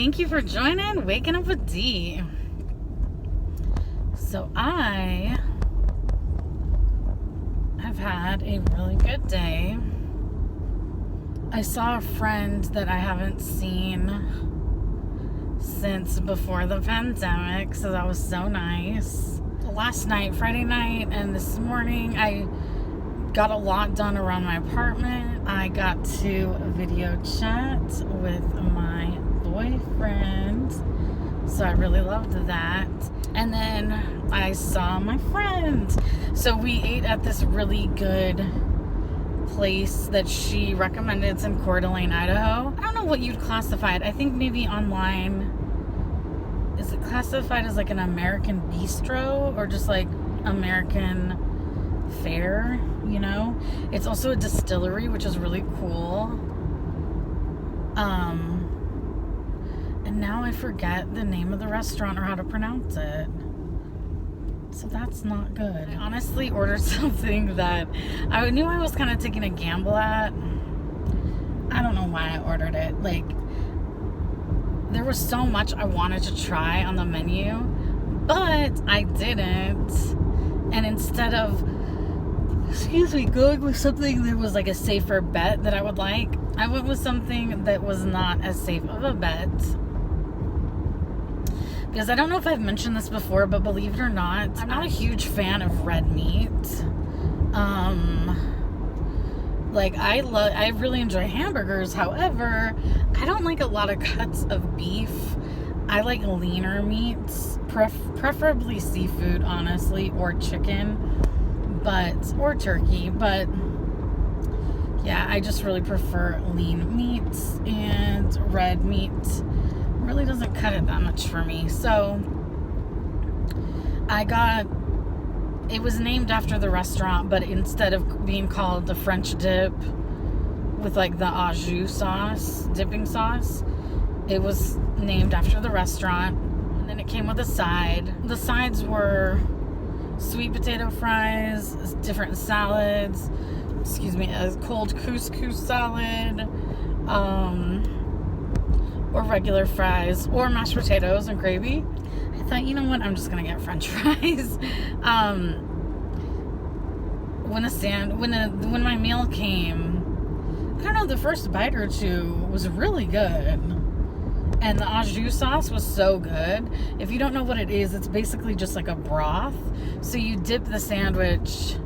Thank you for joining Waking Up with D. So I have had a really good day. I saw a friend that I haven't seen since before the pandemic, so that was so nice. Last night, Friday night, and this morning, I got a lot done around my apartment. I got to video chat with my boyfriend, so I really loved that. And then I saw my friend. So we ate at this really good place that she recommended. It's in Coeur d'Alene, Idaho. I don't know what you'd classify it. I think maybe online, is it classified as like an American bistro or just like American fare, you know? It's also a distillery, which is really cool. And now I forget the name of the restaurant or how to pronounce it. So that's not good. I honestly ordered something that I knew I was kind of taking a gamble at. I don't know why I ordered it. Like, there was so much I wanted to try on the menu, but I didn't. And instead of, going with something that was like a safer bet that I would like, I went with something that was not as safe of a bet. Because I don't know if I've mentioned this before, but believe it or not, I'm not a huge fan of red meat. Like, I really enjoy hamburgers. However, I don't like a lot of cuts of beef. I like leaner meats, preferably seafood, honestly, or chicken, or turkey. But yeah, I just really prefer lean meats, and red meat really doesn't cut it that much for me. So it was named after the restaurant, but instead of being called the French dip with like the au jus sauce, dipping sauce, it was named after the restaurant. And then it came with a side. The sides were sweet potato fries, different salads, a cold couscous salad, or regular fries, or mashed potatoes and gravy. I thought, you know what, I'm just gonna get French fries. When my meal came, I don't know, the first bite or two was really good, and the au jus sauce was so good. If you don't know what it is, it's basically just like a broth. So you dip the sandwich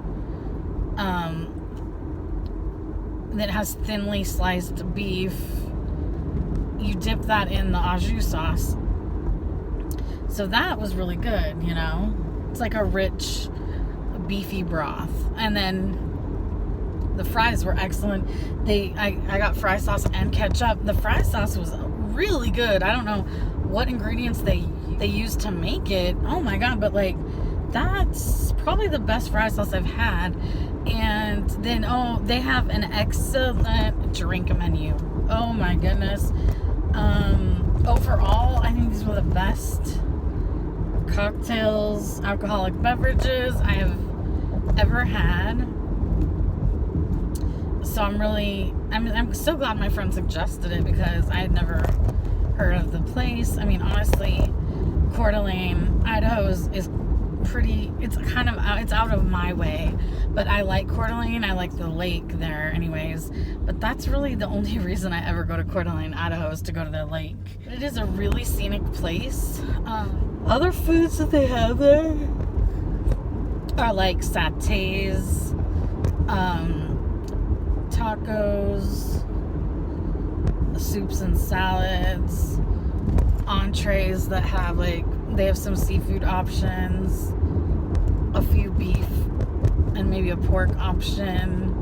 that has thinly sliced beef. You dip that in the au jus sauce. So that was really good, you know? It's like a rich, beefy broth. And then the fries were excellent. I got fry sauce and ketchup. The fry sauce was really good. I don't know what ingredients they used to make it. Oh my God, but like, that's probably the best fry sauce I've had. And then, they have an excellent drink menu. Oh my goodness. Overall, I think these were the best cocktails, alcoholic beverages I have ever had. So I'm so glad my friend suggested it, because I had never heard of the place. I mean, honestly, Coeur d'Alene, Idaho is pretty, it's out of my way, but I like Coeur d'Alene. I like the lake there anyways, but that's really the only reason I ever go to Coeur d'Alene, Idaho, is to go to the lake. But it is a really scenic place. Other foods that they have there are like satays, tacos, soups and salads, entrees that have they have some seafood options, a few beef and maybe a pork option,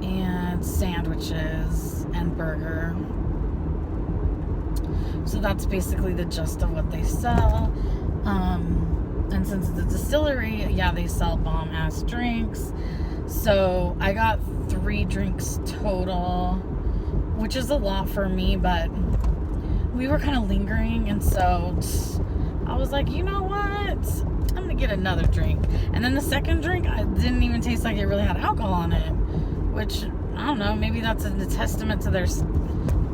and sandwiches and burger. So that's basically the gist of what they sell. And since it's a distillery, yeah, they sell bomb-ass drinks. So I got 3 drinks total, which is a lot for me, but we were kind of lingering, and so I was like, you know what? I'm gonna get another drink. And then the second drink, I didn't even taste like it really had alcohol in it, which, I don't know, maybe that's a testament to their,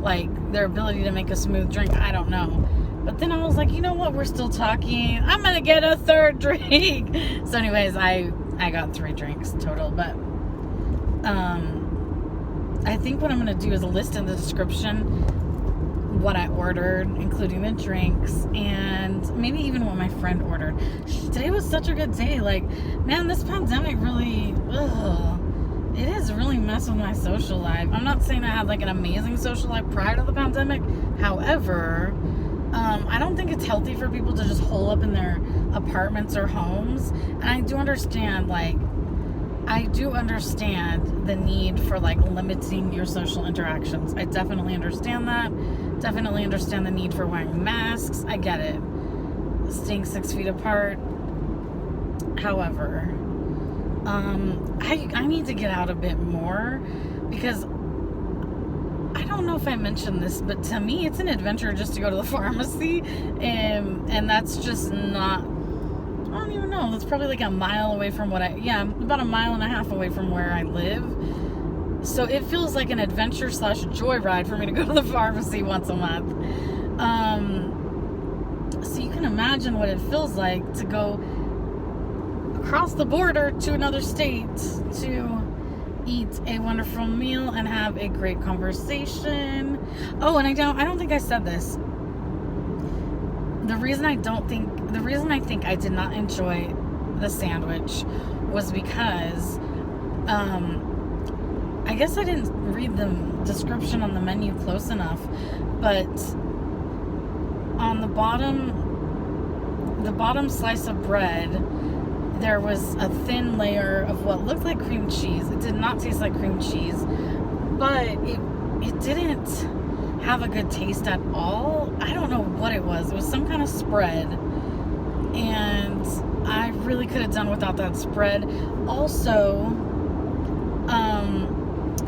like, their ability to make a smooth drink, I don't know. But then I was like, you know what? We're still talking. I'm going to get a third drink. So anyways, I got 3 drinks total. But I think what I'm going to do is list in the description what I ordered, including the drinks, and maybe even what my friend ordered. Today was such a good day. Like, man, this pandemic really, it has really messed with my social life. I'm not saying I had like an amazing social life prior to the pandemic. However, I don't think it's healthy for people to just hole up in their apartments or homes. And I do understand, the need for like limiting your social interactions. I definitely understand that. Definitely understand the need for wearing masks. I get it. Staying 6 feet apart. However, I need to get out a bit more, because I don't know if I mentioned this, but to me it's an adventure just to go to the pharmacy, and that's just not, I don't even know, that's probably like a mile away from about a mile and a half away from where I live. So it feels like an adventure / joyride for me to go to the pharmacy once a month. So you can imagine what it feels like to go across the border to another state to eat a wonderful meal and have a great conversation. Oh, and I don't think I said this. The reason I think I did not enjoy the sandwich was because I guess I didn't read the description on the menu close enough, but on the bottom slice of bread, there was a thin layer of what looked like cream cheese. It did not taste like cream cheese, but it didn't have a good taste at all. I don't know what it was. It was some kind of spread, and I really could have done without that spread. Also,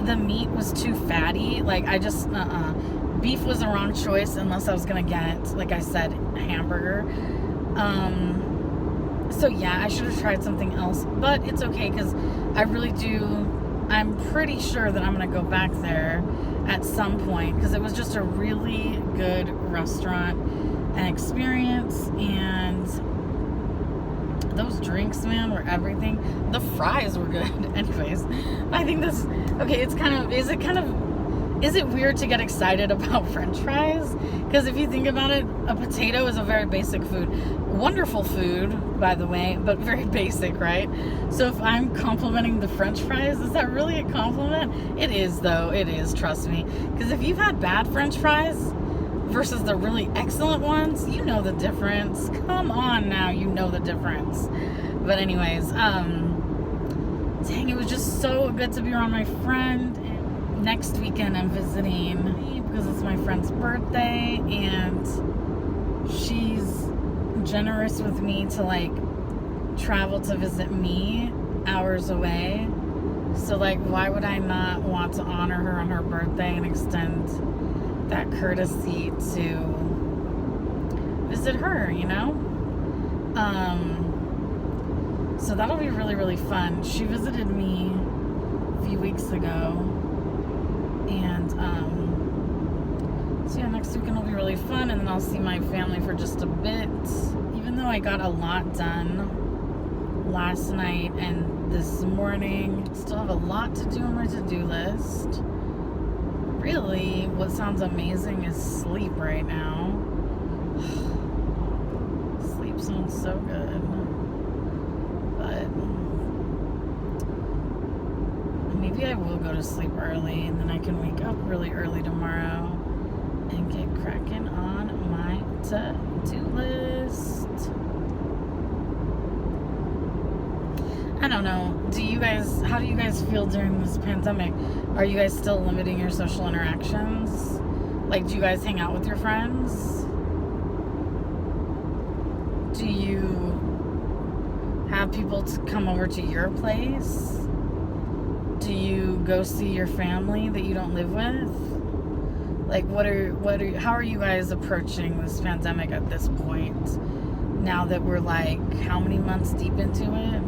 the meat was too fatty. Like, I just, beef was the wrong choice unless I was gonna get, like I said, a hamburger. So yeah, I should have tried something else, but it's okay, because I'm pretty sure that I'm gonna go back there at some point, because it was just a really good restaurant and experience, and those drinks, man, were everything. The fries were good. Anyways, I think this, okay, is it weird to get excited about French fries? Because if you think about it, a potato is a very basic food. Wonderful food, by the way, but very basic, right? So if I'm complimenting the French fries, is that really a compliment? It is, though. It is, trust me. Because if you've had bad French fries versus the really excellent ones, you know the difference. Come on now, you know the difference. But anyways, dang, it was just so good to be around my friend. Next weekend I'm visiting because it's my friend's birthday, and she's generous with me to like travel to visit me hours away. So like, why would I not want to honor her on her birthday and extend that courtesy to visit her, you know? So that'll be really, really fun. She visited me a few weeks ago, and so yeah, next weekend will be really fun, and then I'll see my family for just a bit. Even though I got a lot done last night and this morning, still have a lot to do on my to-do list. Really, what sounds amazing is sleep right now. Sleep sounds so good. But maybe I will go to sleep early, and then I can wake up really early tomorrow and get cracking on my to-do list. I don't know. How do you guys feel during this pandemic? Are you guys still limiting your social interactions? Like, do you guys hang out with your friends? Do you have people to come over to your place? Do you go see your family that you don't live with? Like, how are you guys approaching this pandemic at this point? Now that we're like, how many months deep into it?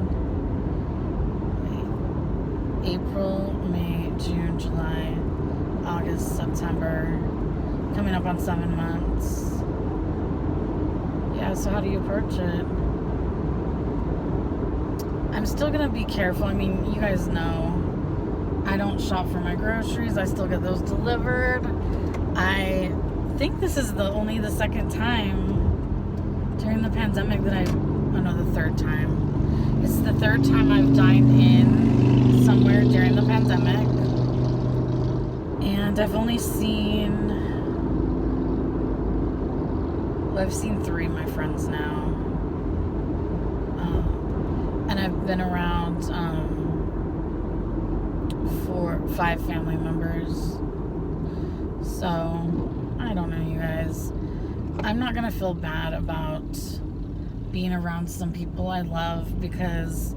April, May, June, July, August, September. Coming up on 7 months. Yeah, so how do you approach it? I'm still gonna be careful. I mean, you guys know I don't shop for my groceries. I still get those delivered. I think this is only the second time during the pandemic that the third time. It's the third time I've dined in somewhere during the pandemic. And I've only seen... I've seen 3 of my friends now. And I've been around 5 family members. So, I don't know, you guys. I'm not going to feel bad about being around some people I love, because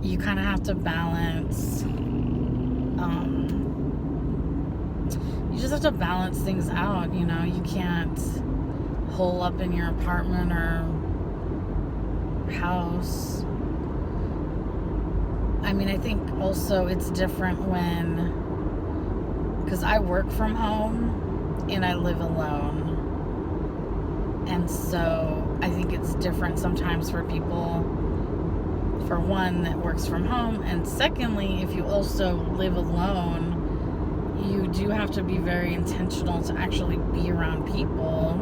you kind of have to balance. You just have to balance things out, you know. You can't hole up in your apartment or house. I mean, I think also it's different because I work from home and I live alone. And so I think it's different sometimes for people, for one, that works from home. And secondly, if you also live alone, you do have to be very intentional to actually be around people,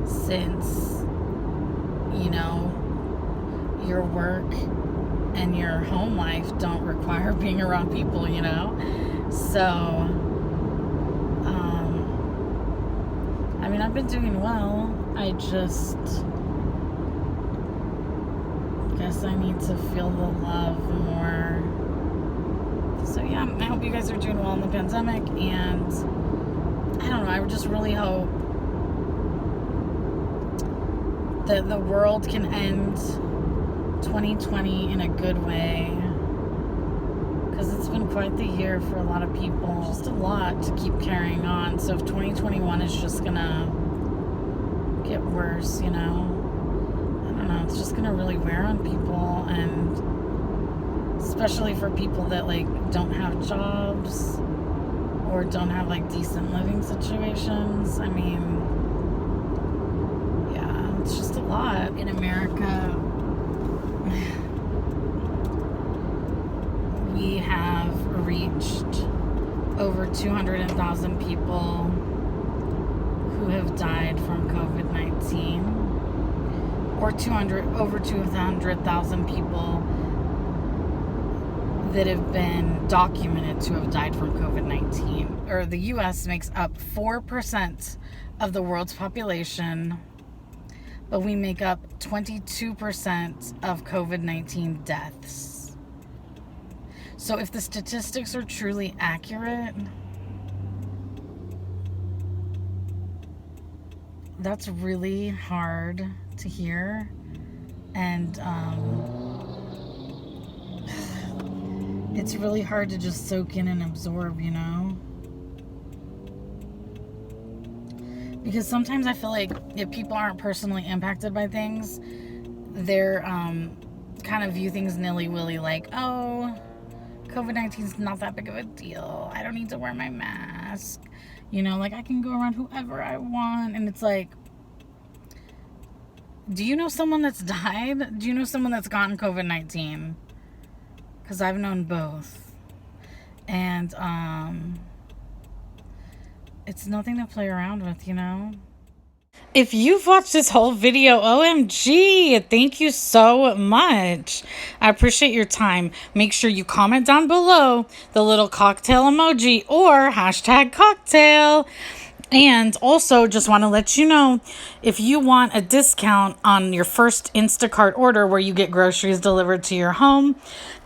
since, you know, your work and your home life don't require being around people, you know? So, I mean, I've been doing well. I just guess I need to feel the love more. So yeah, I hope you guys are doing well in the pandemic, and I don't know, I just really hope that the world can end 2020 in a good way, because it's been quite the year for a lot of people. Just a lot to keep carrying on. So if 2021 is just gonna get worse, you know, I don't know, it's just gonna really wear on people, and especially for people that like don't have jobs or don't have like decent living situations. I mean, yeah, it's just a lot. In America, we have reached over 200,000 people who have died from COVID-19, or over 200,000 people that have been documented to have died from COVID-19. Or the U.S. makes up 4% of the world's population, but we make up 22% of COVID-19 deaths. So if the statistics are truly accurate, that's really hard to hear. And it's really hard to just soak in and absorb, you know? Because sometimes I feel like if people aren't personally impacted by things, they're kind of view things nilly-willy, like, oh, COVID-19 is not that big of a deal. I don't need to wear my mask. You know, like, I can go around whoever I want. And it's like, do you know someone that's died? Do you know someone that's gotten COVID-19? Because I've known both. And it's nothing to play around with, you know? If you've watched this whole video, OMG, thank you so much. I appreciate your time. Make sure you comment down below the little cocktail emoji or #cocktail. And also just want to let you know, if you want a discount on your first Instacart order where you get groceries delivered to your home,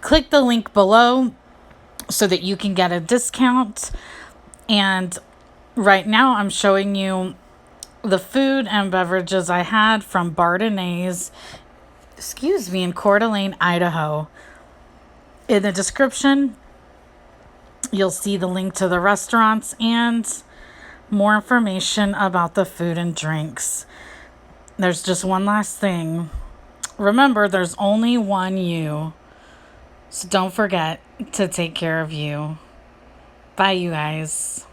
click the link below so that you can get a discount. And right now I'm showing you the food and beverages I had from Bardenay's, in Coeur d'Alene, Idaho. In the description, you'll see the link to the restaurants and more information about the food and drinks. There's just one last thing. Remember, there's only one you. So don't forget to take care of you. Bye, you guys.